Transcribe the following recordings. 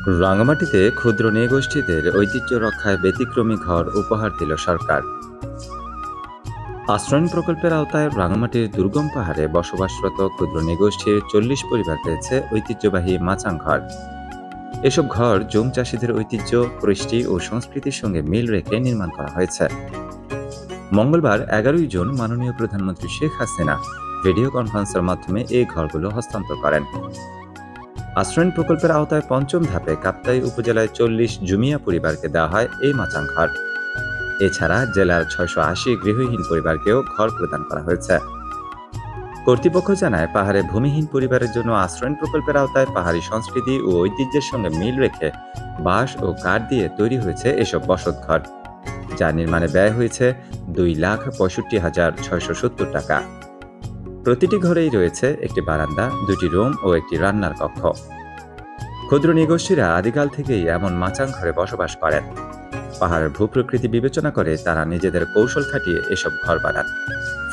রাঙামাটিতে ক্ষুদ্র নৃগোষ্ঠীদের ঐতিহ্য রক্ষায় ব্যতিক্রমী ঘর উপহার দিল সরকার। আশ্রয়ণ প্রকল্পের আওতায় রাঙামাটির দুর্গম পাহাড়ে বসবাসরত ক্ষুদ্র নৃগোষ্ঠীর ৪০ পরিবার পেয়েছে ঐতিহ্যবাহী মাচাং ঘর। এসব ঘর জুম চাষীদের ঐতিহ্য, কৃষ্টি ও সংস্কৃতির সঙ্গে মিল রেখে নির্মাণ করা হয়েছে। মঙ্গলবার ১১ জুন মাননীয় প্রধানমন্ত্রী শেখ হাসিনা ভিডিও কনফারেন্সের মাধ্যমে এই ঘরগুলো হস্তান্তর করেন। আশ্রয়ণ প্রকল্পের আওতায় পঞ্চম ধাপে কাপ্তাই উপজেলায় ৪০ জুমিয়া পরিবারকে দেওয়া হয় এই মাচাং ঘর। এছাড়া জেলার ৬৮০ গৃহহীন পরিবারকেও ঘর প্রদান করা হয়েছে। কর্তৃপক্ষ জানায়, পাহাড়ে ভূমিহীন পরিবারের জন্য আশ্রয়ণ প্রকল্পের আওতায় পাহাড়ি সংস্কৃতি ও ঐতিহ্যের সঙ্গে মিল রেখে বাঁশ ও কাঠ দিয়ে তৈরি হয়েছে এসব বসতঘর, যা নির্মাণে ব্যয় হয়েছে ২,৬৫,৬৭০ টাকা। প্রতিটি ঘরেই রয়েছে একটি বারান্দা, ২টি রুম ও একটি রান্নার কক্ষ। ক্ষুদ্র নৃগোষ্ঠীরা আদিকাল থেকেই এমন মাচাং ঘরে বসবাস করেন। পাহাড়ের ভূপ্রকৃতি বিবেচনা করে তারা নিজেদের কৌশল খাটিয়ে এসব ঘর বানান।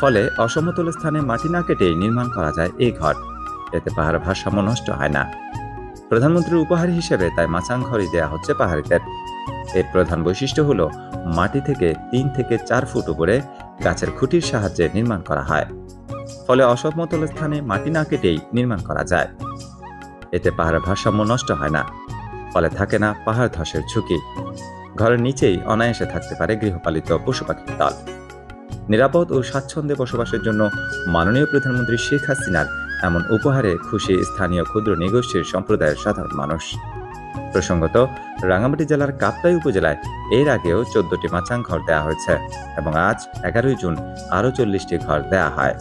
ফলে অসমতল স্থানে মাটি না কেটেই নির্মাণ করা যায় এই ঘর। এতে পাহাড়ের ভারসাম্য নষ্ট হয় না। প্রধানমন্ত্রীর উপহার হিসেবে তাই মাচাং ঘরই দেয়া হচ্ছে পাহাড়িদের। এর প্রধান বৈশিষ্ট্য হলো মাটি থেকে ৩ থেকে ৪ ফুট উপরে গাছের খুঁটির সাহায্যে নির্মাণ করা হয়। ফলে অসমতল স্থানে মাটি না কেটেই নির্মাণ করা যায়। এতে পাহাড়ের ভারসাম্য নষ্ট হয় না, ফলে থাকে না পাহাড় ধসের ঝুঁকি। ঘরের নিচেই অনায়াসে থাকতে পারে গৃহপালিত পশু পাখির দল। নিরাপদ ও স্বাচ্ছন্দ্যে বসবাসের জন্য মাননীয় প্রধানমন্ত্রী শেখ হাসিনার এমন উপহারে খুশি স্থানীয় ক্ষুদ্র নৃগোষ্ঠীর সম্প্রদায়ের সাধারণ মানুষ। প্রসঙ্গত, রাঙামাটি জেলার কাপ্তাই উপজেলায় এর আগেও ১৪টি মাচাং ঘর দেওয়া হয়েছে এবং আজ ১১ জুন আরও ৪০টি ঘর দেওয়া হয়।